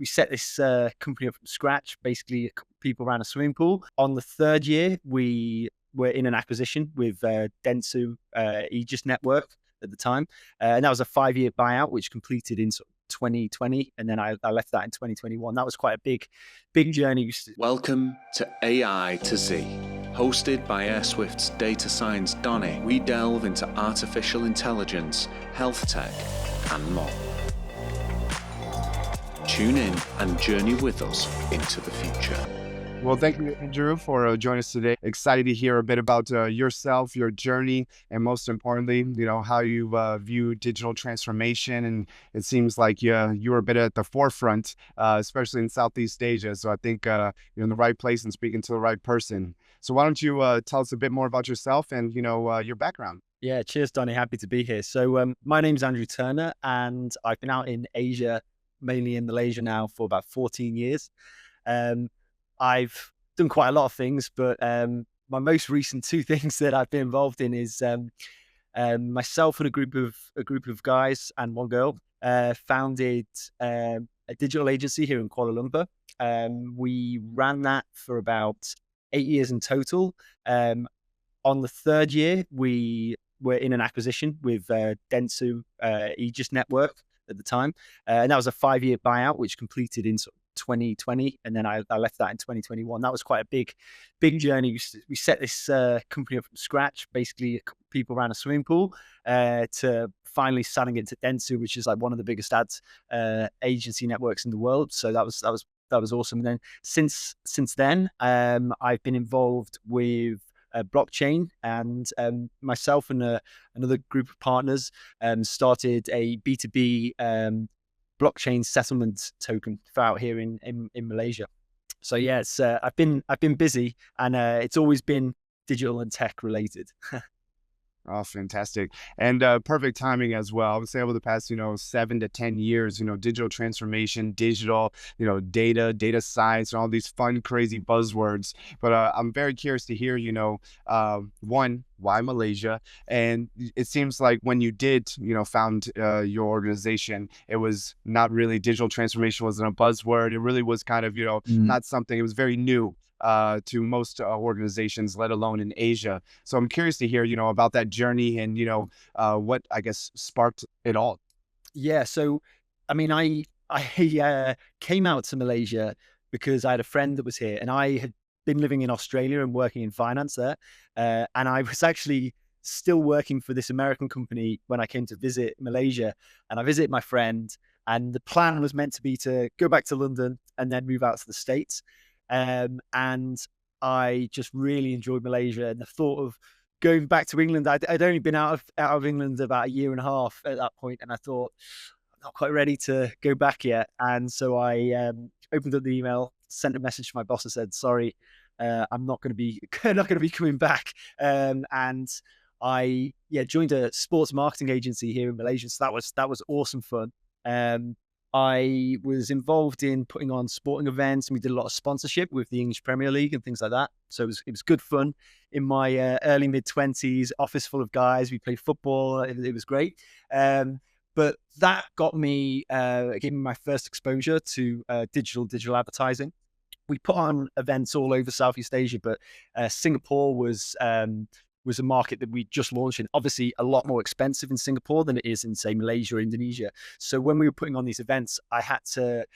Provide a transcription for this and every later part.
we set this company up from scratch. Basically, a couple of people around a swimming pool. On the third year, we were in an acquisition with Dentsu Aegis Network at the time, and that was a 5-year buyout, which completed in sort of 2020, and then I left that in 2021. That was quite a big journey. Welcome to AI to Z. Hosted by AirSwift's data science Donny, we delve into artificial intelligence, health tech, and more. Tune in and journey with us into the future. Well, thank you, Andrew, for joining us today. Excited to hear a bit about yourself, your journey, and most importantly, how you view digital transformation. And it seems like you were a bit at the forefront, especially in Southeast Asia. So I think you're in the right place and speaking to the right person. So why don't you tell us a bit more about yourself and your background? Yeah, cheers, Donny. Happy to be here. So my name's Andrew Turner, and I've been out in Asia, mainly in Malaysia now, for about 14 years. I've done quite a lot of things, but my most recent two things that I've been involved in is myself and a group of guys and one girl founded a digital agency here in Kuala Lumpur. We ran that for about 8 years in total. On the third year, we were in an acquisition with Dentsu Aegis Network at the time, and that was a 5-year buyout, which completed in sort of 2020, and then I left that in 2021. That was quite a big journey. We set this company up from scratch, basically a couple of people around a swimming pool, to finally selling it to Dentsu, which is like one of the biggest ads agency networks in the world. So that was awesome. And then since then, I've been involved with blockchain, and myself and another group of partners started a B2B blockchain settlement token for out here in Malaysia. So yeah, it's I've been busy, and it's always been digital and tech related. Oh, fantastic. And perfect timing as well. I would say over the past, 7 to 10 years, digital transformation, digital, data science, and all these fun, crazy buzzwords. But I'm very curious to hear, one, why Malaysia? And it seems like when you did, found your organization, it was not really, digital transformation wasn't a buzzword. It really was kind of, not something, it was very new to most organizations, let alone in Asia. So I'm curious to hear, about that journey and, what I guess sparked it all. Yeah. So, I mean, I came out to Malaysia because I had a friend that was here, and I had been living in Australia and working in finance there. And I was actually still working for this American company when I came to visit Malaysia, and I visited my friend, and the plan was meant to be to go back to London and then move out to the States. And I just really enjoyed Malaysia, and the thought of going back to England. I'd only been out of England about 1.5 years at that point, and I thought, I'm not quite ready to go back yet. And so I opened up the email, sent a message to my boss, and said, sorry, I'm not going to be coming back. And I joined a sports marketing agency here in Malaysia. So that was awesome fun. I was involved in putting on sporting events, and we did a lot of sponsorship with the English Premier League and things like that. So it was good fun in my early mid-20s, office full of guys. We played football. It was great. But that got me, gave me my first exposure to digital advertising. We put on events all over Southeast Asia, but Singapore was a market that we just launched in. Obviously a lot more expensive in Singapore than it is in, say, Malaysia or Indonesia. So when we were putting on these events, I had to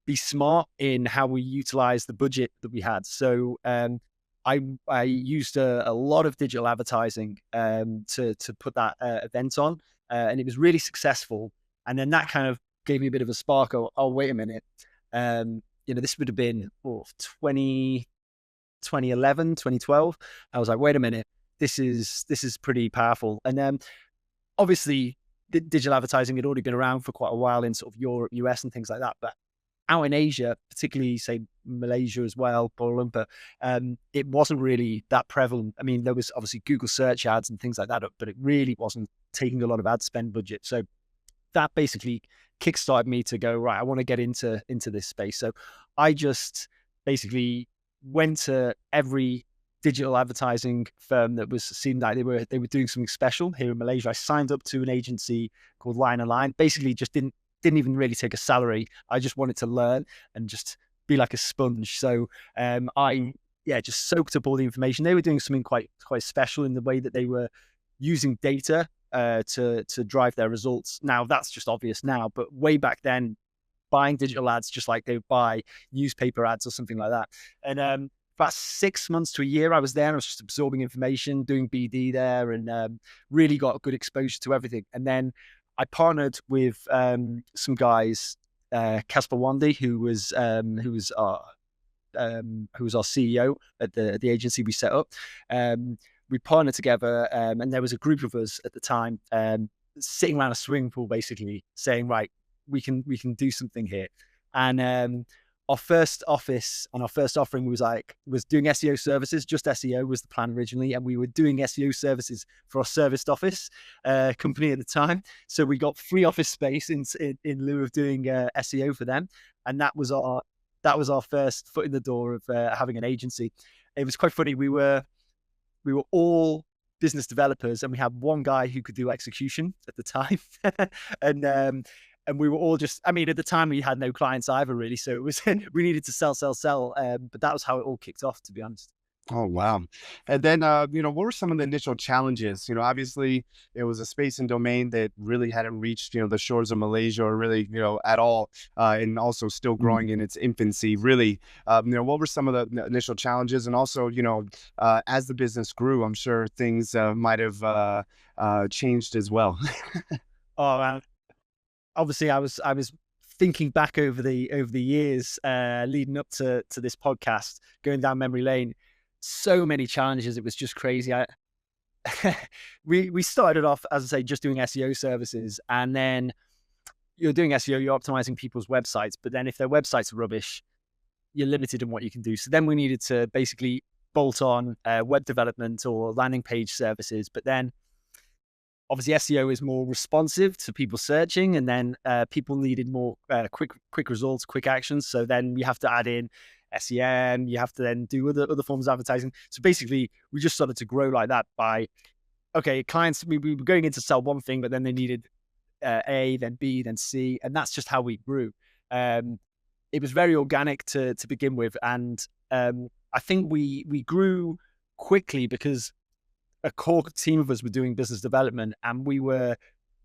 be smart in how we utilize the budget that we had. So I used a lot of digital advertising to put that event on, and it was really successful. And then that kind of gave me a bit of a spark. Oh, wait a minute. This would have been 2011, 2012. I was like, wait a minute. This is pretty powerful. And then obviously the digital advertising had already been around for quite a while in sort of Europe, US and things like that. But out in Asia, particularly say Malaysia as well, Kuala Lumpur, it wasn't really that prevalent. I mean, there was obviously Google search ads and things like that, but it really wasn't taking a lot of ad spend budget. So that basically kickstarted me to go, right, I want to get into this space. So I just basically went to every digital advertising firm that seemed like they were doing something special here in Malaysia. I signed up to an agency called Line Align. Basically, just didn't didn't even really take a salary. I just wanted to learn and just be like a sponge. So I just soaked up all the information. They were doing something quite special in the way that they were using data to drive their results. Now that's just obvious now, but way back then, buying digital ads just like they would buy newspaper ads or something like that. And about 6 months to a year, I was there. I was just absorbing information, doing BD there, and really got a good exposure to everything. And then I partnered with some guys, Casper Wandy, who was our CEO at the agency we set up. We partnered together, and there was a group of us at the time sitting around a swimming pool, basically saying, right, we can do something here. And our first office and our first offering was doing SEO services. Just SEO was the plan originally, and we were doing SEO services for our serviced office company at the time. So we got free office space in lieu of doing SEO for them, and that was our first foot in the door of having an agency. It was quite funny. We were all business developers, and we had one guy who could do execution at the time, and we were all just, I mean, at the time we had no clients either really. So it was, we needed to sell. But that was how it all kicked off, to be honest. Oh, wow. And then, what were some of the initial challenges? Obviously it was a space and domain that really hadn't reached, the shores of Malaysia or really, at all, and also still growing in its infancy, really. What were some of the initial challenges? And also, as the business grew, I'm sure things might have changed as well. Oh, man. Obviously I was thinking back over the years leading up to this podcast, going down memory lane. So many challenges. It was just crazy. We started off, as I say, just doing SEO services, and then you're doing SEO, you're optimizing people's websites, but then if their websites are rubbish, you're limited in what you can do. So then we needed to basically bolt on web development or landing page services. But then obviously SEO is more responsive to people searching, and then people needed more quick results, quick actions. So then you have to add in SEM, you have to then do other forms of advertising. So basically we just started to grow like that by, okay, clients, we were going in to sell one thing, but then they needed A, then B, then C. And that's just how we grew. It was very organic to begin with. And I think we grew quickly because a core team of us were doing business development, and we were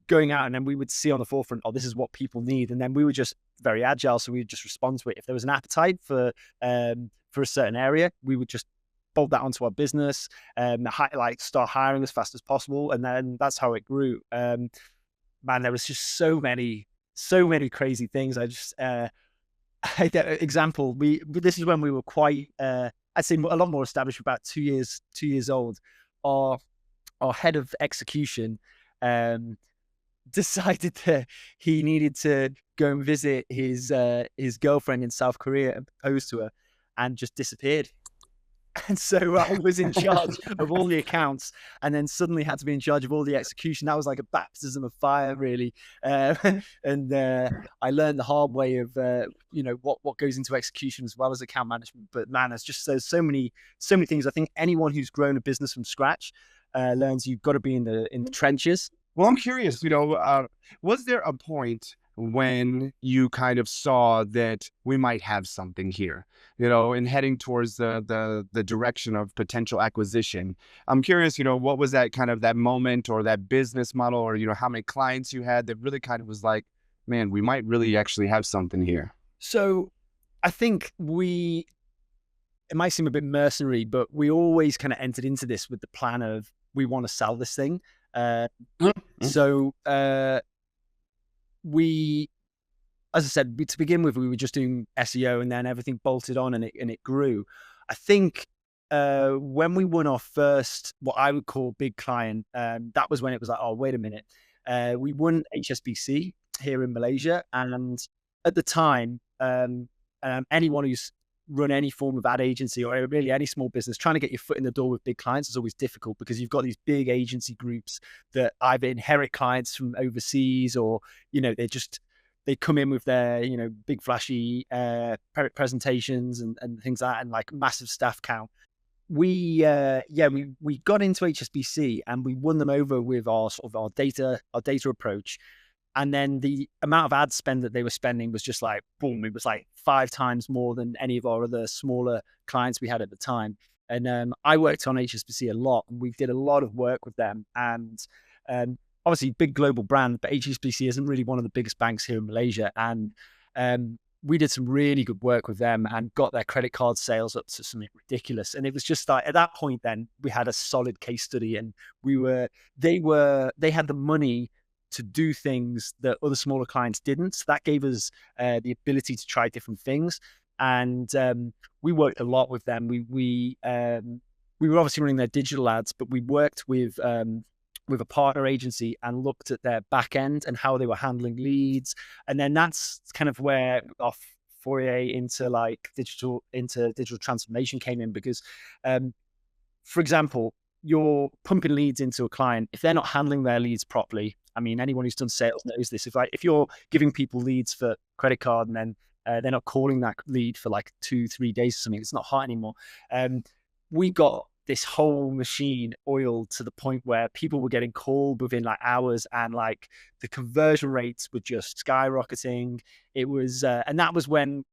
going out, and then we would see on the forefront, oh, this is what people need. And then we were just very agile. So we would just respond to it. If there was an appetite for a certain area, we would just bolt that onto our business, start hiring as fast as possible. And then that's how it grew. Man, there was just so many crazy things. Example, this is when we were quite, I'd say a lot more established, about 2 years old. Our head of execution decided that he needed to go and visit his girlfriend in South Korea and propose to her, and just disappeared. And so I was in charge of all the accounts, and then suddenly had to be in charge of all the execution. That was like a baptism of fire, really. And I learned the hard way of, what goes into execution as well as account management. But man, there's just so many things. I think anyone who's grown a business from scratch learns you've got to be in the trenches. Well, I'm curious, was there a point when you kind of saw that we might have something here, and heading towards the direction of potential acquisition? I'm curious, what was that kind of that moment or that business model, or, how many clients you had that really kind of was like, man, we might really actually have something here? So I think it might seem a bit mercenary, but we always kind of entered into this with the plan of, we want to sell this thing. So we, as I said, to begin with, we were just doing SEO, and then everything bolted on, and it grew. I think when we won our first, what I would call big client, that was when it was like, oh, wait a minute. We won HSBC here in Malaysia. And at the time, anyone who's run any form of ad agency, or really any small business, trying to get your foot in the door with big clients is always difficult, because you've got these big agency groups that either inherit clients from overseas, or they come in with their big flashy presentations and things like that, and like massive staff count. We got into HSBC, and we won them over with our data approach. And then the amount of ad spend that they were spending was just like, boom, it was like 5 times more than any of our other smaller clients we had at the time. And I worked on HSBC a lot, and we did a lot of work with them. And obviously, big global brand, but HSBC isn't really one of the biggest banks here in Malaysia. And we did some really good work with them and got their credit card sales up to something ridiculous. And it was just like, at that point, then we had a solid case study, and they had the money to do things that other smaller clients didn't. So that gave us the ability to try different things. And we worked a lot with them. We were obviously running their digital ads, but we worked with a partner agency and looked at their back end and how they were handling leads. And then that's kind of where our foray into digital transformation came in, because for example, you're pumping leads into a client. If they're not handling their leads properly, I mean, anyone who's done sales knows this. If you're giving people leads for credit card, and then they're not calling that lead for like 2-3 days or something, it's not hot anymore. We got this whole machine oiled to the point where people were getting called within like hours, and like the conversion rates were just skyrocketing. It was, and that was when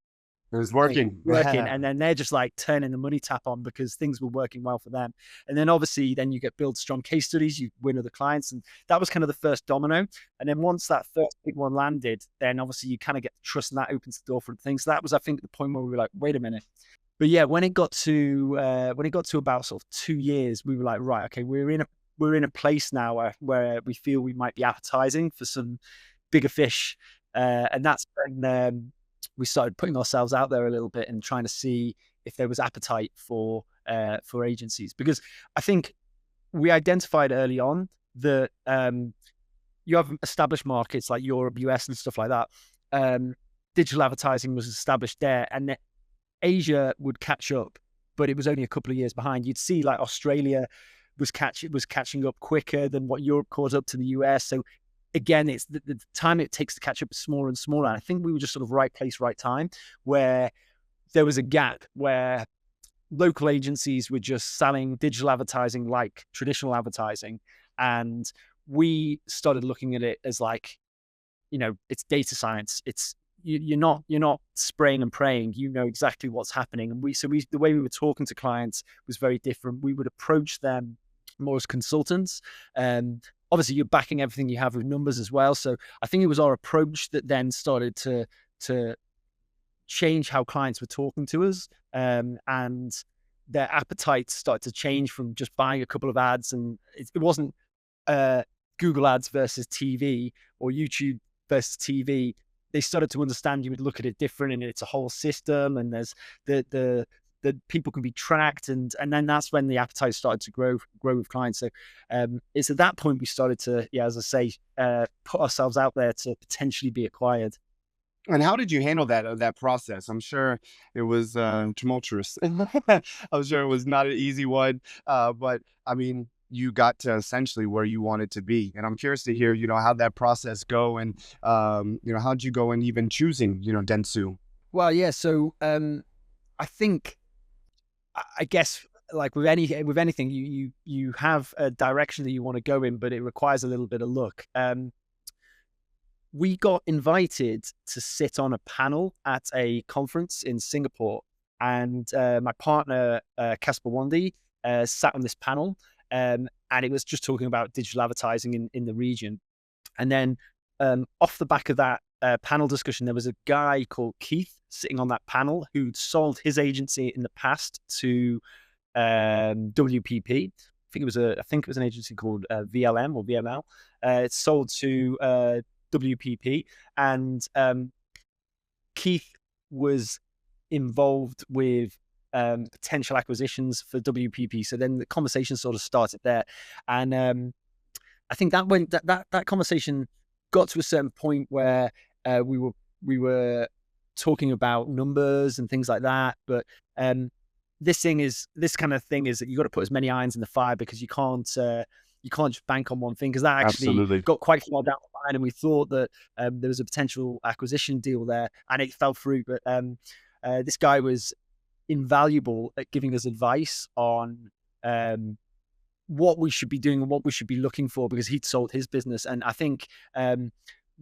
It was working. and then they're just like turning the money tap on because things were working well for them. And then obviously then you build strong case studies, you win other clients, and that was kind of the first domino. And then once that first big one landed, then obviously you kind of get trust, and that opens the door for things. So that was, I think, the point where we were like, wait a minute. But yeah, when it got to about sort of 2 years, we were like, right, okay, we're in a place now where we feel we might be appetizing for some bigger fish, and that's when we started putting ourselves out there a little bit and trying to see if there was appetite for agencies. Because I think we identified early on that you have established markets like Europe, US, and stuff like that. Digital advertising was established there, and Asia would catch up, but it was only a couple of years behind. You'd see like Australia was catching up quicker than what Europe caught up to the US. So again, it's the time it takes to catch up is smaller and smaller. And I think we were just sort of right place, right time, where there was a gap where local agencies were just selling digital advertising like traditional advertising. And we started looking at it as like, it's data science. It's, you're not spraying and praying. You know exactly what's happening. And the way we were talking to clients was very different. We would approach them more as consultants. Obviously, you're backing everything you have with numbers as well. So I think it was our approach that then started to change how clients were talking to us, and their appetites started to change from just buying a couple of ads. And it wasn't Google ads versus TV or YouTube versus TV. They started to understand you would look at it different, and it's a whole system, and there's the people can be tracked, and then that's when the appetite started to grow with clients. So it's at that point we started to, as I say, put ourselves out there to potentially be acquired. And how did you handle that process? I'm sure it was tumultuous. I'm sure it was not an easy one, but I mean, you got to essentially where you wanted to be. And I'm curious to hear, how that process go, and how'd you go in even choosing, Dentsu? Well, yeah. So I think, I guess, like with anything, you have a direction that you want to go in, but it requires a little bit of luck. We got invited to sit on a panel at a conference in Singapore, and my partner Casper Wandy sat on this panel, and it was just talking about digital advertising in the region. And then off the back of that panel discussion, there was a guy called Keith sitting on that panel who'd sold his agency in the past to WPP. I think it was an agency called VLM or VML. It's sold to WPP, and Keith was involved with potential acquisitions for WPP. So then the conversation sort of started there, and I think that conversation got to a certain point where we were talking about numbers and things like that. But this kind of thing is that you got to put as many irons in the fire, because you can't just bank on one thing, because that actually Absolutely. got quite far down the line, and we thought that there was a potential acquisition deal there, and it fell through. But this guy was invaluable at giving us advice on what we should be doing and what we should be looking for, because he'd sold his business. And I think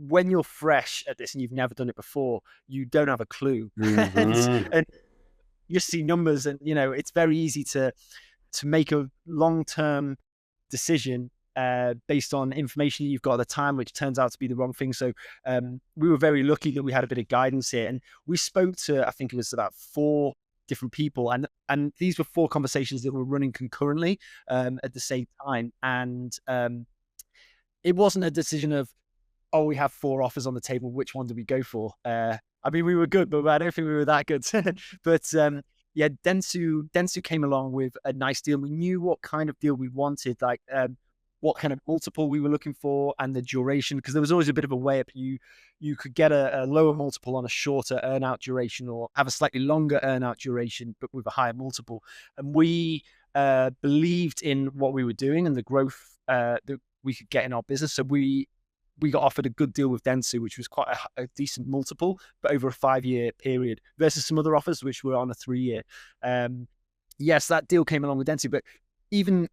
when you're fresh at this and you've never done it before, you don't have a clue. Hmm. And you see numbers, and it's very easy to make a long-term decision based on information you've got at the time, which turns out to be the wrong thing. So we were very lucky that we had a bit of guidance here, and we spoke to, I think it was about 4 different people, and these were 4 conversations that were running concurrently at the same time, and it wasn't a decision of, oh, we have 4 offers on the table, which one do we go for? I mean, we were good, but I don't think we were that good. But yeah, Dentsu came along with a nice deal. We knew what kind of deal we wanted, like what kind of multiple we were looking for and the duration, because there was always a bit of a way up. You could get a lower multiple on a shorter earn-out duration, or have a slightly longer earn-out duration, but with a higher multiple. And we believed in what we were doing and the growth that we could get in our business. So we got offered a good deal with Dentsu, which was quite a decent multiple, but over a 5-year period, versus some other offers which were on a 3-year. Yes, that deal came along with Dentsu, but even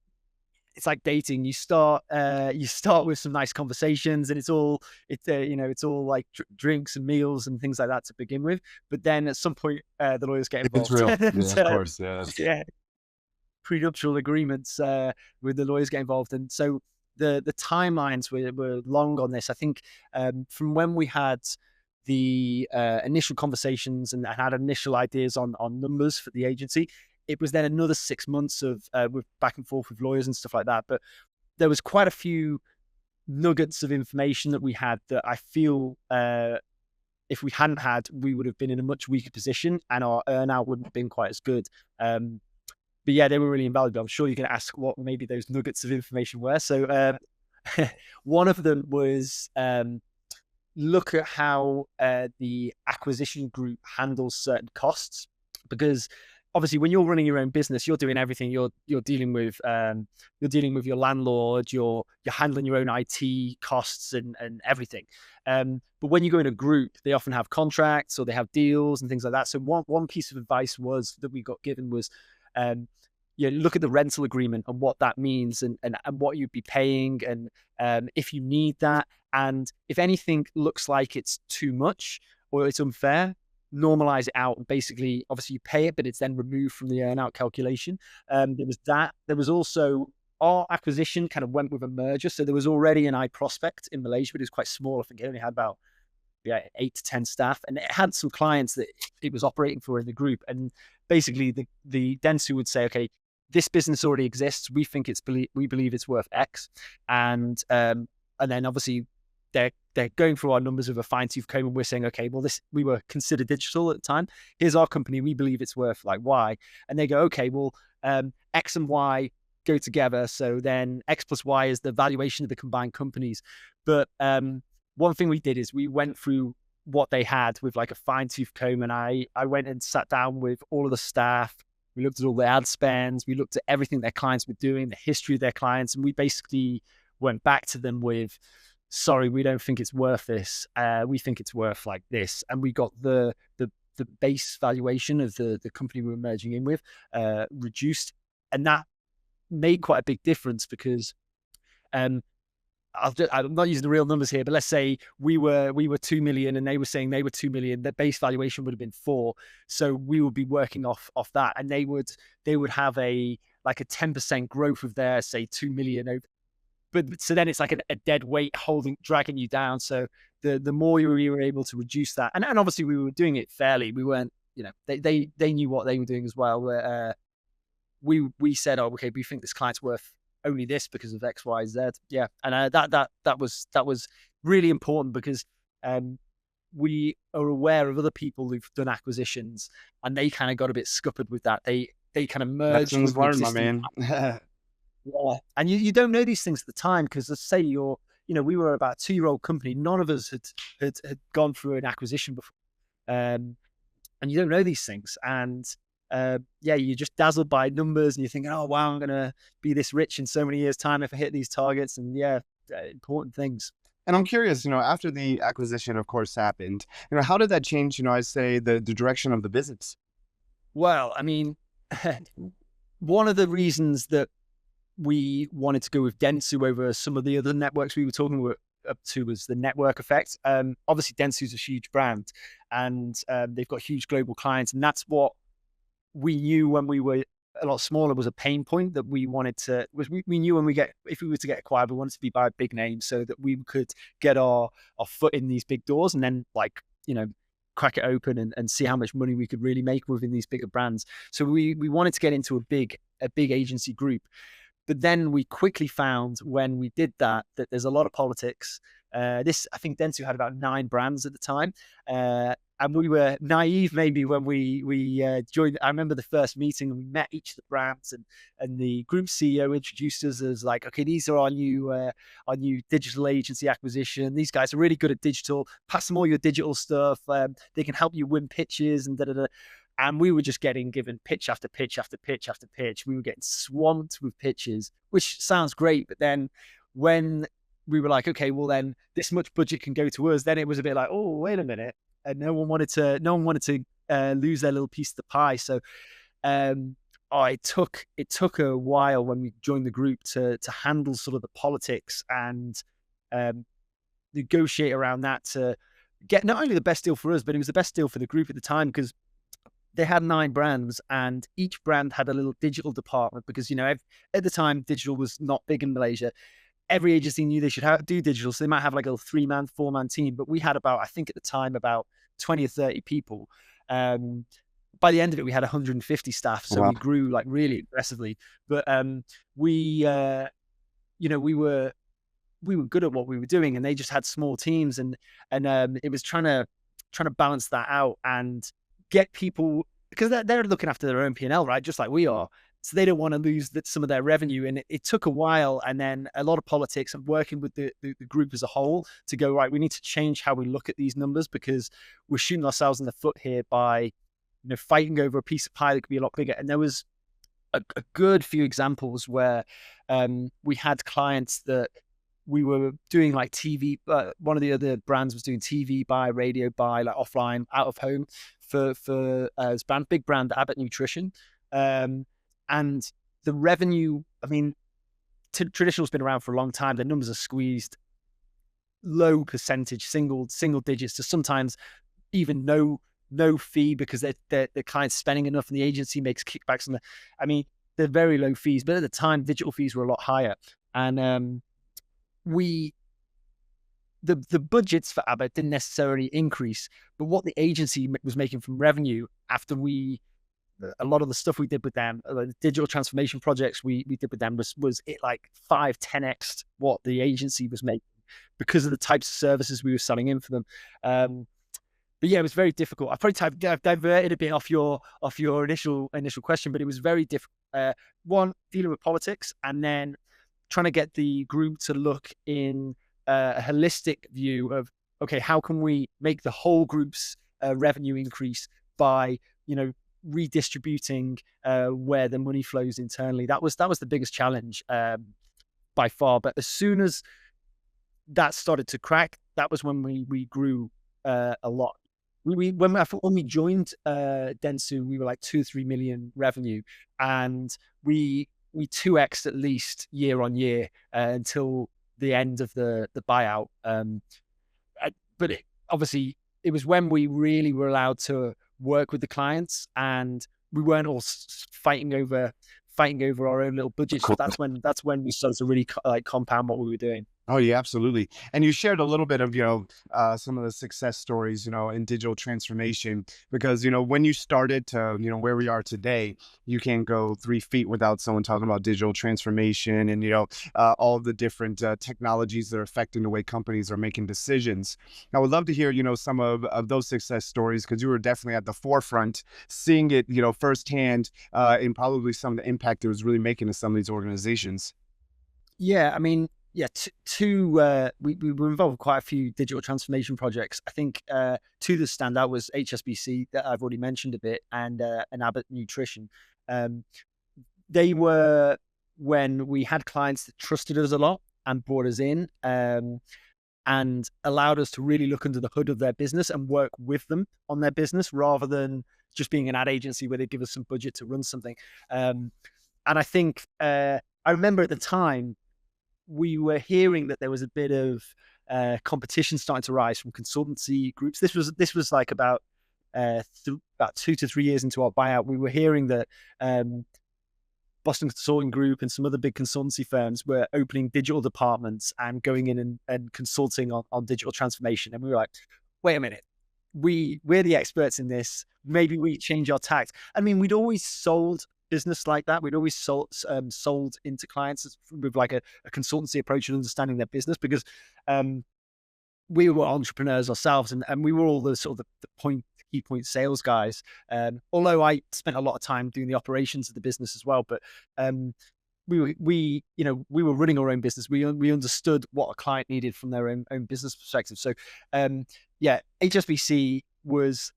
it's like dating. You start with some nice conversations, and it's all like drinks and meals and things like that to begin with. But then at some point, the lawyers get It's involved. real. And, Yeah, of course. Yeah. yeah, prenuptial agreements with the lawyers get involved, and so the timelines were long on this. I think from when we had the initial conversations and had initial ideas on numbers for the agency, it was then another 6 months of with back and forth with lawyers and stuff like that. But there was quite a few nuggets of information that we had that I feel if we hadn't had, we would have been in a much weaker position, and our earnout wouldn't have been quite as good. But yeah, they were really invaluable. I'm sure you're going to ask what maybe those nuggets of information were. So one of them was look at how the acquisition group handles certain costs, because obviously when you're running your own business, you're doing everything. You're dealing with your landlord. You're handling your own IT costs and everything. But when you go in a group, they often have contracts or they have deals and things like that. So one piece of advice that we got given was, look at the rental agreement and what that means, and what you'd be paying, and if you need that, and if anything looks like it's too much or it's unfair, normalize it out. And basically, obviously, you pay it, but it's then removed from the earn out calculation. There was that. There was also our acquisition kind of went with a merger, so there was already an iProspect in Malaysia, but it was quite small. I think it only had about 8 to 10 staff, and it had some clients that it was operating for in the group. And basically, the Dentsu would say, okay, this business already exists. We think we believe it's worth X, and then obviously they're going through our numbers with a fine tooth comb, and we're saying, okay, well, we were considered digital at the time. Here's our company. We believe it's worth like Y, and they go, okay, well, X and Y go together. So then X plus Y is the valuation of the combined companies. But one thing we did is we went through what they had with like a fine tooth comb, and I went and sat down with all of the staff. We looked at all the ad spends. We looked at everything their clients were doing, the history of their clients, and we basically went back to them with, sorry, we don't think it's worth this. We think it's worth like this. And we got the base valuation of the company we were merging in with reduced. And that made quite a big difference, because I'm not using the real numbers here, but let's say we were 2 million and they were saying they were 2 million. Their base valuation would have been 4. So we would be working off that, and they would have a 10% growth of their, say, 2 million over. But so then it's like a dead weight dragging you down. So the more you were able to reduce that, and obviously we were doing it fairly. We weren't, they knew what they were doing as well. We said, oh, okay, we think this client's worth only this because of X, Y, Z. Yeah, and that was really important, because we are aware of other people who've done acquisitions, and they kind of got a bit scuppered with that. They kind of merged Lessons with learned, my existing. man. Yeah. And you don't know these things at the time, because let's say we were about a 2-year-old company. None of us had gone through an acquisition before. And you don't know these things. And you're just dazzled by numbers, and you're thinking, oh, wow, I'm going to be this rich in so many years' time if I hit these targets. And important things. And I'm curious, after the acquisition, of course, happened, how did that change, I say the direction of the business? Well, I mean, one of the reasons that we wanted to go with Dentsu over some of the other networks we were talking up to was the network effect. Obviously, Dentsu's a huge brand, and they've got huge global clients, and that's what we knew when we were a lot smaller was a pain point that we wanted to. We knew if we were to get acquired, we wanted to be by a big name so that we could get our foot in these big doors, and then crack it open and see how much money we could really make within these bigger brands. So we wanted to get into a big agency group. But then we quickly found when we did that there's a lot of politics. I think Dentsu had about 9 brands at the time. And we were naive maybe when we joined. I remember the first meeting, and we met each of the brands, and the group CEO introduced us as like, okay, these are our new digital agency acquisition. These guys are really good at digital. Pass them all your digital stuff. They can help you win pitches and da da da. And we were just getting given pitch after pitch after pitch after pitch. We were getting swamped with pitches, which sounds great. But then when we were like, okay, well then this much budget can go to us, then it was a bit like, oh, wait a minute. And no one wanted to lose their little piece of the pie. So it took a while when we joined the group to handle sort of the politics and negotiate around that to get not only the best deal for us, but it was the best deal for the group at the time, because they had 9 brands and each brand had a little digital department, because, at the time, digital was not big in Malaysia. Every agency knew they should do digital. So they might have like a 3-man, 4-man team, but we had I think at the time, about 20 or 30 people. By the end of it, we had 150 staff. So Wow. we grew like really aggressively, but we were good at what we were doing, and they just had small teams, and it was trying to balance that out and get people, because they're looking after their own P&L, right? Just like we are. So they don't want to lose some of their revenue. And it took a while, and then a lot of politics and working with the group as a whole to go, right, we need to change how we look at these numbers, because we're shooting ourselves in the foot here by, fighting over a piece of pie that could be a lot bigger. And there was a good few examples where we had clients that we were doing like TV. One of the other brands was doing TV buy, radio buy, like offline, out of home for this big brand, Abbott Nutrition. And the revenue, I mean, traditional's been around for a long time. The numbers are squeezed, low percentage, single digits, to sometimes even no fee, because the client's spending enough and the agency makes kickbacks. They're very low fees, but at the time, digital fees were a lot higher. And the budgets for Abbott didn't necessarily increase, but what the agency was making from revenue after a lot of the stuff we did with them, the digital transformation projects we did with them was it like 5-10x what the agency was making, because of the types of services we were selling in for them. But yeah, it was very difficult. I've diverted a bit off your initial question, but it was very difficult. One, dealing with politics, and then trying to get the group to look in a holistic view of, okay, how can we make the whole group's revenue increase by, redistributing where the money flows internally. That was the biggest challenge by far. But as soon as that started to crack, that was when we grew a lot. When we joined Dentsu, we were like 2-3 million revenue, and we 2x at least year on year until the end of the buyout. But obviously, it was when we really were allowed to work with the clients, and we weren't all fighting over our own little budgets. Cool. That's when we started to really compound what we were doing. Oh, yeah, absolutely. And you shared a little bit of, some of the success stories, in digital transformation, because, when you started to, where we are today, you can't go 3 feet without someone talking about digital transformation and, all of the different technologies that are affecting the way companies are making decisions. I would love to hear, some of those success stories, because you were definitely at the forefront, seeing it, firsthand, and probably some of the impact it was really making to some of these organizations. Yeah, we were involved with quite a few digital transformation projects. I think 2 that stand out was HSBC, that I've already mentioned a bit, and Abbott Nutrition. They were when we had clients that trusted us a lot and brought us in, and allowed us to really look under the hood of their business and work with them on their business, rather than just being an ad agency where they give us some budget to run something. And I think I remember at the time, we were hearing that there was a bit of competition starting to rise from consultancy groups. This was like about 2 to 3 years into our buyout. We were hearing that Boston Consulting Group and some other big consultancy firms were opening digital departments and going in and consulting on digital transformation. And we were like, wait a minute, we're the experts in this. Maybe we change our tact. I mean, we'd always sold business like that. We'd always sold into clients with like a consultancy approach and understanding their business, because we were entrepreneurs ourselves, and we were all the sort of the key point sales guys. Although I spent a lot of time doing the operations of the business as well, but we were running our own business. We understood what a client needed from their own business perspective. So yeah, HSBC was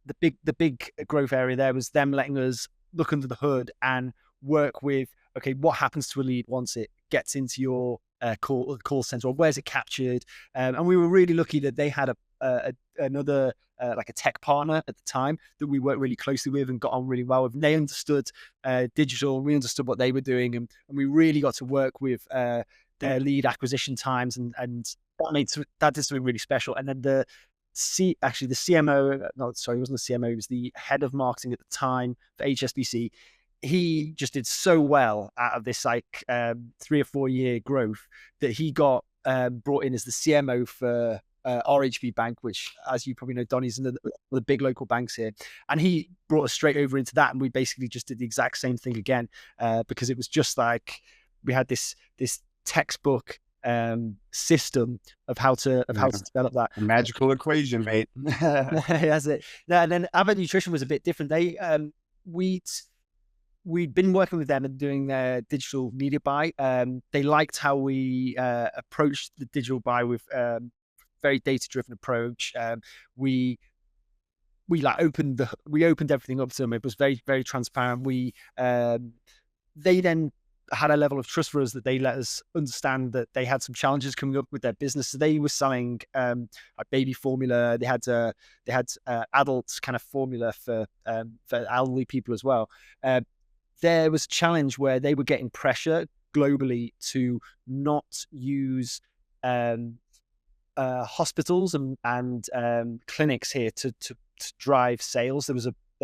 the big growth area. There was them letting us look under the hood and work with, okay, what happens to a lead once it gets into your call center, or where's it captured? And we were really lucky that they had another like a tech partner at the time that we worked really closely with and got on really well with. And they understood digital, we understood what they were doing, and we really got to work with their lead acquisition times, and that did something really special. And then the CMO, no, sorry, it wasn't the CMO, it was the head of marketing at the time for HSBC. He just did so well out of this like 3 or 4 year growth that he got brought in as the CMO for RHB Bank, which, as you probably know, Donny's one of the big local banks here. And he brought us straight over into that. And we basically just did the exact same thing again, because it was just like we had this textbook system of how to develop that. A magical equation, mate. That's it. And then Abbott Nutrition was a bit different. We'd been working with them and doing their digital media buy. They liked how we approached the digital buy with very data-driven approach. We opened everything up to them. It was very, very transparent. They then had a level of trust for us that they let us understand that they had some challenges coming up with their business. So they were selling like baby formula. They had adult kind of formula for elderly people as well. There was a challenge where they were getting pressure globally to not use hospitals and clinics here to drive sales. There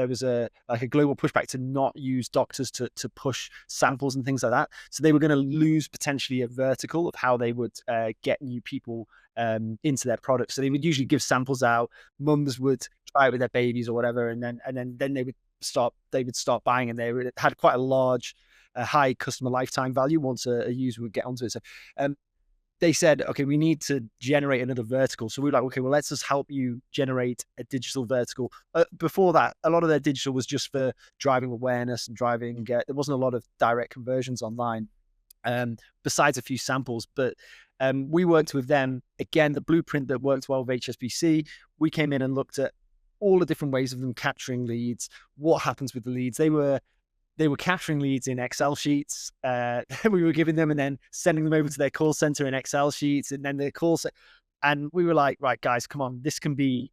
was a global pushback to not use doctors to push samples and things like that. So they were going to lose potentially a vertical of how they would get new people into their products. So they would usually give samples out. Mums would try it with their babies or whatever, and then they would start buying, and they had quite a large, high customer lifetime value once a user would get onto it. So they said, okay, we need to generate another vertical. So we were like, okay, well, let's just help you generate a digital vertical. Before that, a lot of their digital was just for driving awareness and driving. There wasn't a lot of direct conversions online, besides a few samples. But we worked with them. Again, the blueprint that worked well with HSBC, we came in and looked at all the different ways of them capturing leads. What happens with the leads? They were capturing leads in Excel sheets. We were giving them and then sending them over to their call center in Excel sheets, and then and we were like, right, guys, come on, this can be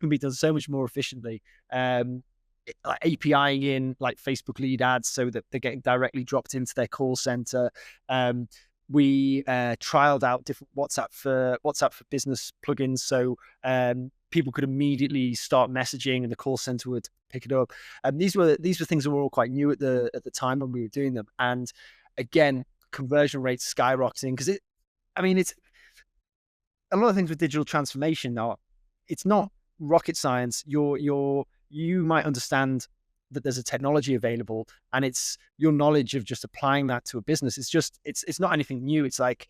done so much more efficiently. Like APIing in like Facebook lead ads so that they're getting directly dropped into their call center. We trialed out different WhatsApp for business plugins, so people could immediately start messaging and the call center would pick it up. And these were things that were all quite new at the time when we were doing them. And again, conversion rates skyrocketing, because it's a lot of things with digital transformation now. It's not rocket science. You might understand that there's a technology available, and it's your knowledge of just applying that to a business. It's not anything new. It's like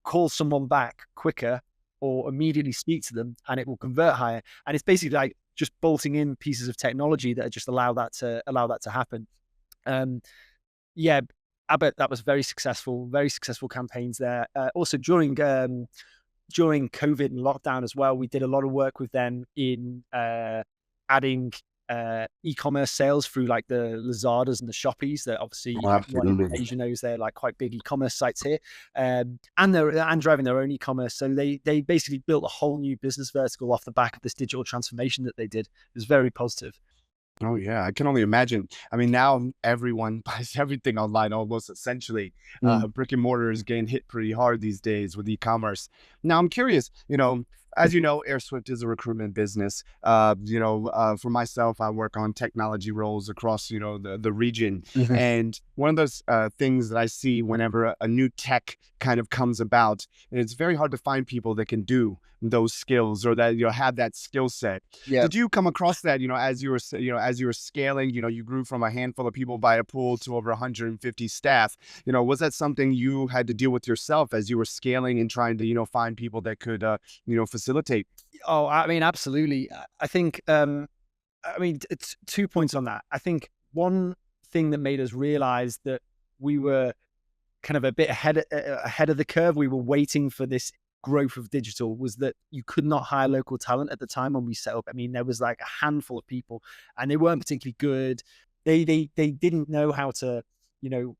call someone back quicker or immediately speak to them and it will convert higher. And it's basically like just bolting in pieces of technology that just allow that to happen. Yeah, Abbott, that was very successful campaigns there. Also during COVID and lockdown as well, we did a lot of work with them in adding e-commerce sales through like the Lazadas and the Shoppies that obviously Asia knows they're like quite big e-commerce sites here, and driving their own e-commerce. So they basically built a whole new business vertical off the back of this digital transformation that they did. It was very positive. Oh yeah, I can only imagine. I mean, now everyone buys everything online almost essentially. Mm. Brick and mortar is getting hit pretty hard these days with e-commerce. Now, I'm curious, as you know, AirSwift is a recruitment business. For myself, I work on technology roles across, the region. Mhm. And one of those things that I see whenever a new tech kind of comes about, and it's very hard to find people that can do those skills or that, have that skill set. Yeah. Did you come across that, as you were scaling, you grew from a handful of people by a pool to over 150 staff, was that something you had to deal with yourself as you were scaling and trying to, find people that could, facilitate? Oh, I mean, absolutely. I think, I mean, it's 2 points on that. I think one thing that made us realize that we were kind of a bit ahead of the curve, we were waiting for this growth of digital, was that you could not hire local talent at the time when we set up. I mean, there was like a handful of people and they weren't particularly good. They didn't know how to, you know,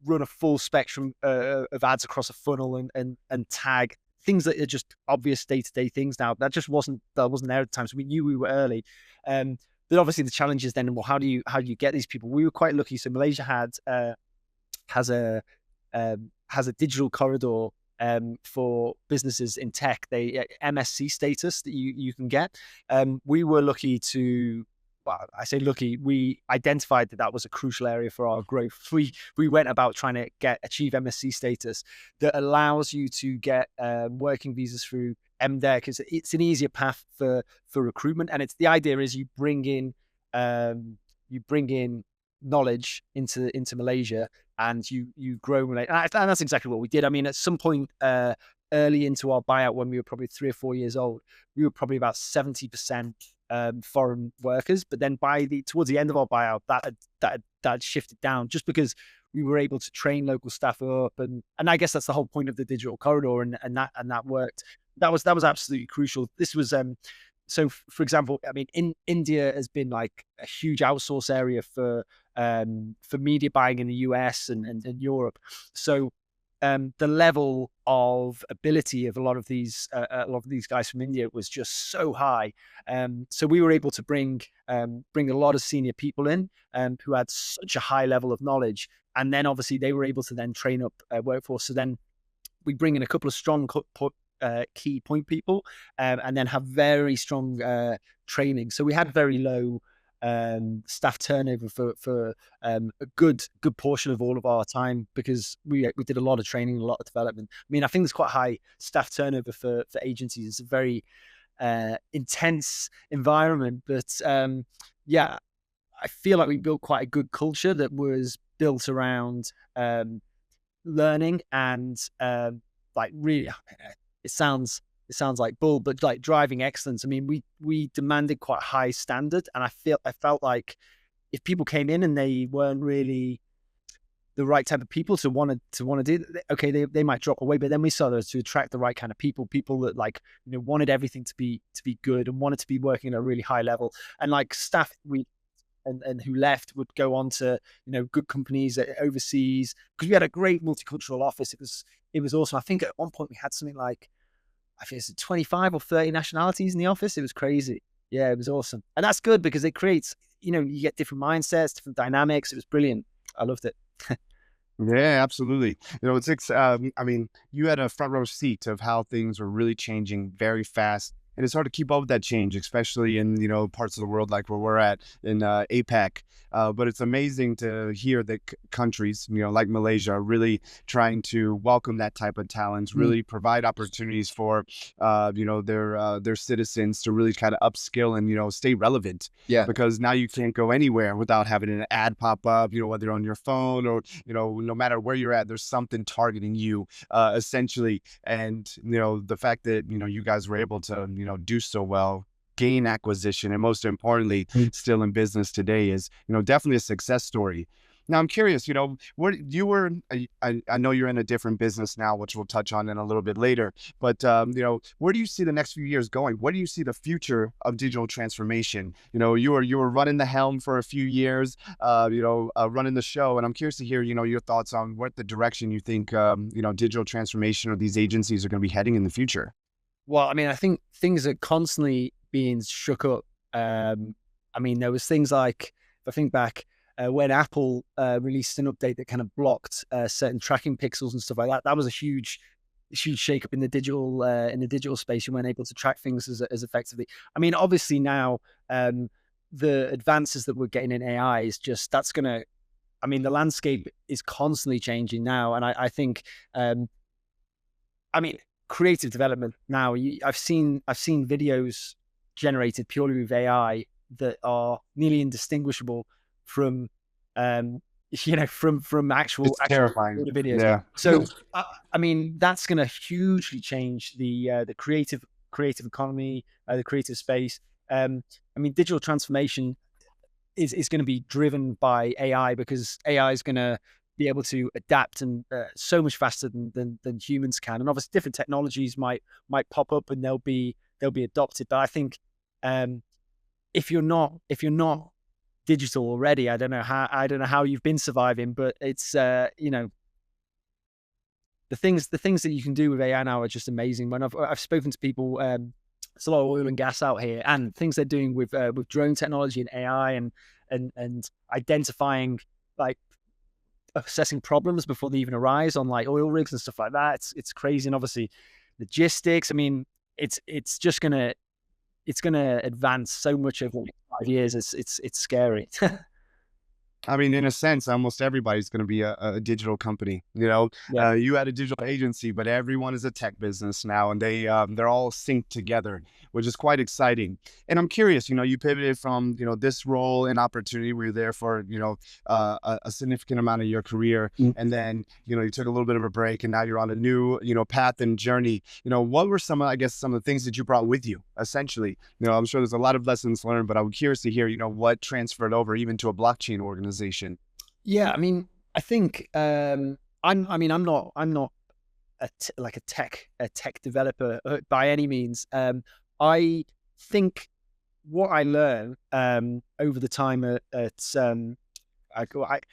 run a full spectrum of ads across a funnel and tag things that are just obvious day-to-day things now. That wasn't there at the time. So we knew we were early. But obviously the challenge is then, well, how do you get these people? We were quite lucky. So Malaysia has a digital corridor for businesses in tech. They MSc status that you can get. We were lucky to. Well, I say lucky. We identified that that was a crucial area for our growth. We went about trying to achieve MSc status that allows you to get working visas through MDEC because it's an easier path for recruitment. And it's the idea is you bring in knowledge into Malaysia and you grow Malaysia. And that's exactly what we did. I mean, at some point early into our buyout, when we were probably 3 or 4 years old, we were probably about 70% foreign workers. But then towards the end of our buyout, that shifted down just because we were able to train local staff up, and I guess that's the whole point of the digital corridor, and that worked. That was absolutely crucial. This was so for example, I mean, in India has been like a huge outsource area for media buying in the US and Europe. So the level of ability of a lot of these guys from India was just so high. So we were able to bring a lot of senior people in who had such a high level of knowledge, and then obviously they were able to then train up workforce. So then we bring in a couple of strong key point people, and then have very strong training. So we had very low staff turnover for a good portion of all of our time because we did a lot of training, a lot of development. I mean, I think there's quite high staff turnover for agencies. It's a very intense environment, but yeah, I feel like we built quite a good culture that was built around learning and like really, it sounds like bull, but like driving excellence. I mean, we demanded quite high standard, and I felt like if people came in and they weren't really the right type of people to want to do, okay, they might drop away. But then we saw those to attract the right kind of people that like, wanted everything to be good and wanted to be working at a really high level. And like staff and who left would go on to good companies overseas, because we had a great multicultural office. It was awesome. I think at one point we had something like, I think it's 25 or 30 nationalities in the office. It was crazy. Yeah, it was awesome. And that's good because it creates, you get different mindsets, different dynamics. It was brilliant. I loved it. Yeah, absolutely. I mean, you had a front row seat of how things were really changing very fast. And it's hard to keep up with that change, especially in, parts of the world like where we're at in APAC. But it's amazing to hear that countries, like Malaysia, are really trying to welcome that type of talent, really provide opportunities for, their citizens to really kind of upskill and, stay relevant. Yeah. Because now you can't go anywhere without having an ad pop up, whether on your phone or, no matter where you're at, there's something targeting you, essentially. And, the fact that, you guys were able to, do so well, gain acquisition, and most importantly, still in business today is, definitely a success story. Now, I'm curious, what you were, I know you're in a different business now, which we'll touch on in a little bit later, but, where do you see the next few years going? What do you see the future of digital transformation? You were running the helm for a few years, running the show, and I'm curious to hear, your thoughts on what the direction you think, digital transformation or these agencies are going to be heading in the future. Well, I mean, I think things are constantly being shook up. I mean, there was things like, if I think back, when Apple released an update that kind of blocked certain tracking pixels and stuff like that, that was a huge shakeup in the digital space. You weren't able to track things as effectively. I mean, obviously now the advances that we're getting in AI is just that's gonna. I mean, the landscape is constantly changing now, and I think I mean, creative development now. I've seen videos generated purely with AI that are nearly indistinguishable from, um, from It's actual terrifying. videos. Yeah. So, I mean, that's going to hugely change the creative economy, the creative space. I mean, digital transformation is going to be driven by AI because AI is going to be able to adapt and so much faster than humans can. And obviously, different technologies might pop up and they'll be adopted. But I think um, if you're not digital already, I don't know how you've been surviving, but it's the things that you can do with AI now are just amazing. When I've spoken to people, there's a lot of oil and gas out here, and things they're doing with drone technology and AI and identifying, like, assessing problems before they even arise on like oil rigs and stuff like that. It's crazy, and obviously logistics. I mean, it's gonna advance so much over the next 5 years. It's scary. I mean, in a sense, almost everybody's going to be a digital company. You know, Yeah. you had a digital agency, but everyone is a tech business now, and they're all synced together, which is quite exciting. And I'm curious, you pivoted from this role and opportunity where you're there for a significant amount of your career, Mm. and then you took a little bit of a break, and now you're on a new path and journey. What were some of the things that you brought with you, essentially? I'm sure there's a lot of lessons learned, but I'm curious to hear what transferred over even to a blockchain organization. Yeah, I mean, I think I'm not like a tech developer by any means. I think what I learned over the time I it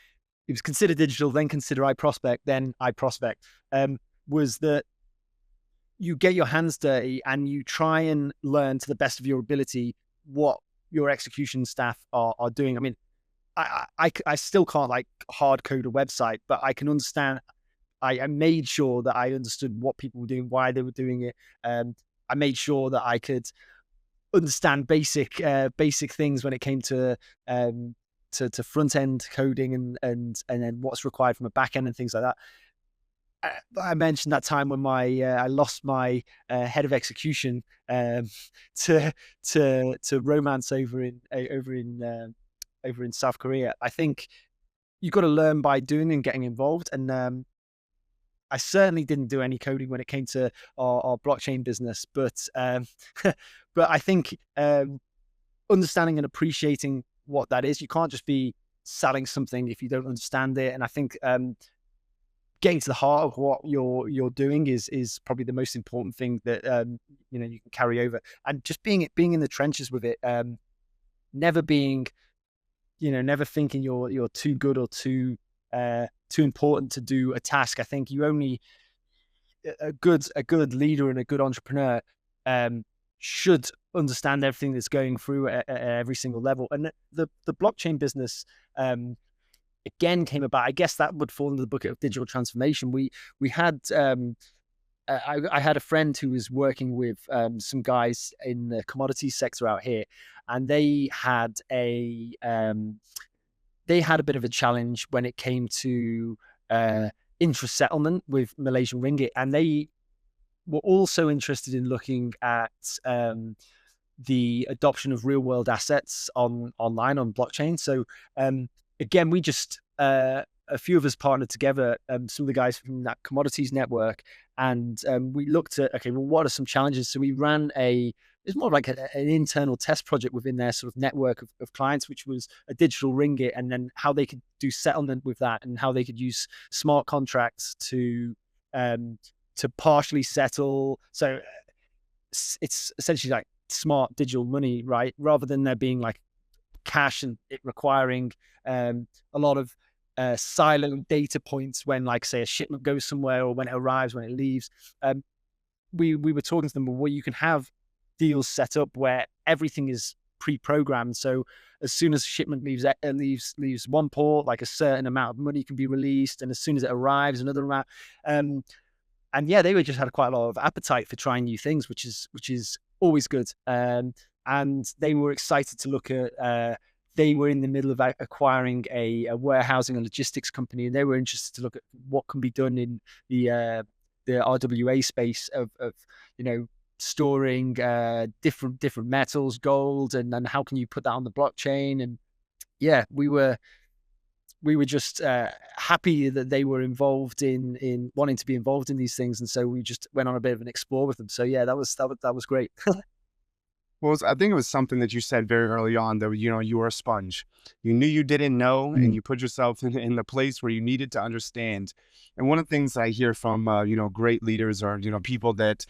was consider digital, then consider I prospect, then I prospect, was that you get your hands dirty and you try and learn to the best of your ability what your execution staff are doing. I mean, I still can't like hard code a website, but I can understand. I made sure that I understood what people were doing, why they were doing it. I made sure that I could understand basic things when it came to front end coding and then what's required from a back end and things like that. I mentioned that time when I lost my head of execution to romance over in South Korea. I think you've got to learn by doing and getting involved. And I certainly didn't do any coding when it came to our blockchain business, but but I think understanding and appreciating what that is, you can't just be selling something if you don't understand it. And I think getting to the heart of what you're doing is probably the most important thing that you can carry over, and just being in the trenches with it. Never being, never thinking you're too good or too important to do a task. I think you only a good leader and a good entrepreneur should understand everything that's going through at every single level. And the blockchain business again came about. I guess that would fall into the bucket of digital transformation. We had I had a friend who was working with some guys in the commodities sector out here, and they had a bit of a challenge when it came to interest settlement with Malaysian ringgit, and they were also interested in looking at the adoption of real world assets online on blockchain. So again, we just a few of us partnered together, some of the guys from that commodities network, and we looked at, okay, well, what are some challenges? So we ran it's more like an internal test project within their sort of network of clients, which was a digital ringgit, and then how they could do settlement with that, and how they could use smart contracts to partially settle. So it's essentially like smart digital money, right? Rather than there being like cash and it requiring a lot of siloed data points when, like, say, a shipment goes somewhere, or when it arrives, when it leaves. We were talking to them, well, you can have deals set up where everything is pre-programmed. So as soon as a shipment leaves one port, like a certain amount of money can be released, and as soon as it arrives, another amount. Um, and yeah, they were just had quite a lot of appetite for trying new things, which is always good. And they were excited to look at. They were in the middle of acquiring a warehousing and logistics company, and they were interested to look at what can be done in the RWA space of storing different metals, gold, and how can you put that on the blockchain. And yeah, we were just happy that they were involved in wanting to be involved in these things, and so we just went on a bit of an explore with them. So yeah, that was great. Well, I think it was something that you said very early on that, you were a sponge. You knew you didn't know, and Mm, you put yourself in the place where you needed to understand. And one of the things I hear from, great leaders, or, people that,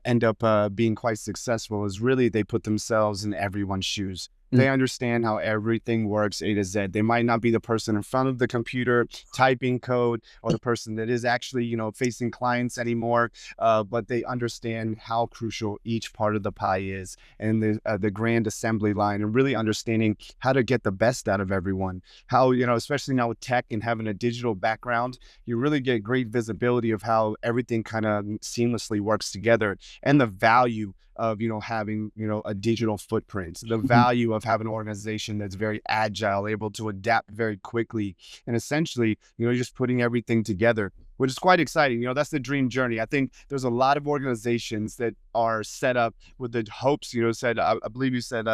end up being quite successful, is really they put themselves in everyone's shoes. mm, They understand how everything works A to Z. They might not be the person in front of the computer typing code, or the person that is actually, facing clients anymore, but they understand how crucial each part of the pie is, and the grand assembly line, and really understanding how to get the best out of everyone. How, especially now with tech and having a digital background, you really get great visibility of how everything kind of seamlessly works together, and the value of, having, a digital footprint, the mhm. value of having an organization that's very agile, able to adapt very quickly, and essentially, just putting everything together, which is quite exciting. That's the dream journey. I think there's a lot of organizations that are set up with the hopes, I believe you said,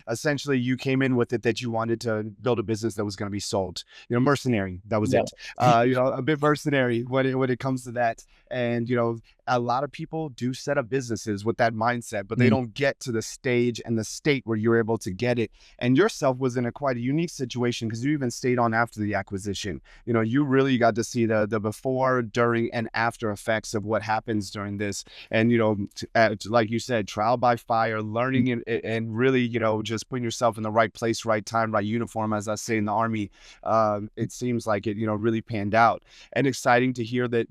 essentially you came in with it that you wanted to build a business that was going to be sold, mercenary. That was Yeah. it. A bit mercenary when it comes to that. And, a lot of people do set up businesses with that mindset, but they Mm, don't get to the stage and the state where you're able to get it. And yourself was in a quite a unique situation, because you even stayed on after the acquisition. You really got to see the before, during, and after effects of what happens during this. And, like you said, trial by fire, mm. learning, and really, just putting yourself in the right place, right time, right uniform, as I say in the Army. It seems like it, really panned out. And exciting to hear that,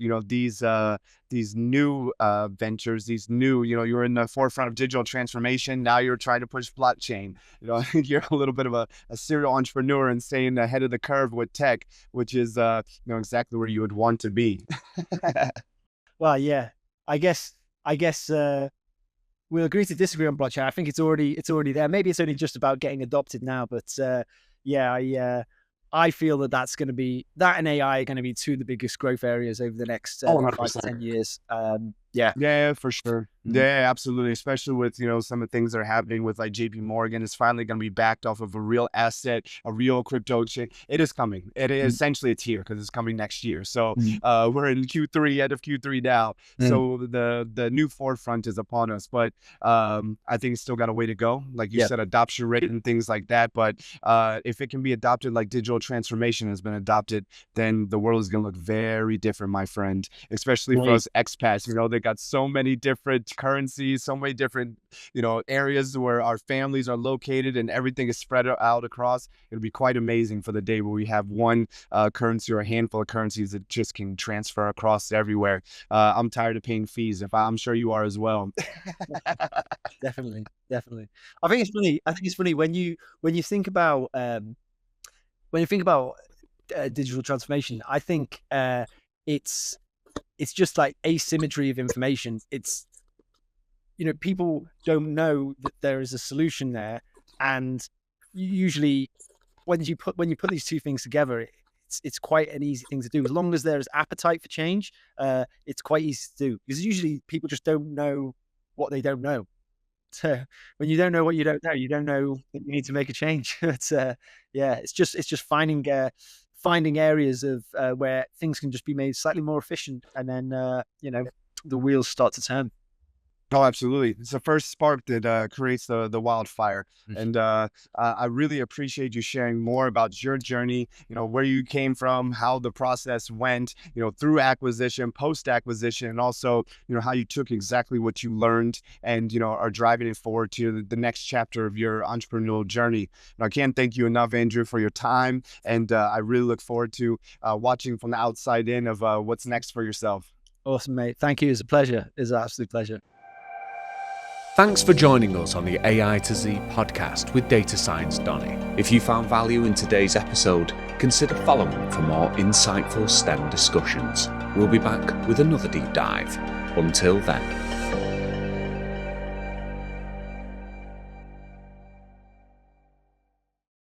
these new ventures, these new, you're in the forefront of digital transformation. Now you're trying to push blockchain. You're a little bit of a serial entrepreneur and staying ahead of the curve with tech, which is, exactly where you would want to be. Well, yeah, I guess we'll agree to disagree on blockchain. I think it's already there. Maybe it's only just about getting adopted now, but yeah, I feel that that's going to be that and AI are going to be two of the biggest growth areas over the next Oh, 5 to 10 100%. years. Yeah. Yeah, for sure. Mm, Yeah, absolutely. Especially with, some of the things that are happening with like JP Morgan is finally going to be backed off of a real asset, a real crypto chain. It is coming. It is mm, essentially, it's here because it's coming next year. So mm, we're in Q3, end of Q3 now. mm. So the new forefront is upon us. But I think it's still got a way to go. Like you Yeah. said, adoption rate and things like that. But if it can be adopted like digital transformation has been adopted, then the world is going to look very different, my friend, especially for Right. us expats. They got so many different currencies, so many different, areas where our families are located, and everything is spread out across. It'll be quite amazing for the day where we have one currency, or a handful of currencies that just can transfer across everywhere. I'm tired of paying fees. I'm sure you are as well. Definitely, definitely. I think it's funny when you think about digital transformation. I think it's it's just like asymmetry of information. It's people don't know that there is a solution there, and usually when you put these two things together, it's quite an easy thing to do as long as there's appetite for change. It's quite easy to do because usually people just don't know what they don't know. So when you don't know what you don't know that you need to make a change. But yeah, it's just finding areas of where things can just be made slightly more efficient, and then the wheels start to turn. Oh, absolutely. It's the first spark that creates the wildfire. And I really appreciate you sharing more about your journey, where you came from, how the process went, through acquisition, post acquisition, and also, how you took exactly what you learned and, are driving it forward to the next chapter of your entrepreneurial journey. And I can't thank you enough, Andrew, for your time. And I really look forward to watching from the outside in of what's next for yourself. Awesome, mate. Thank you. It's a pleasure. It's an absolute pleasure. Thanks for joining us on the AI to Z podcast with Data Science Donny. If you found value in today's episode, consider following for more insightful STEM discussions. We'll be back with another deep dive. Until then.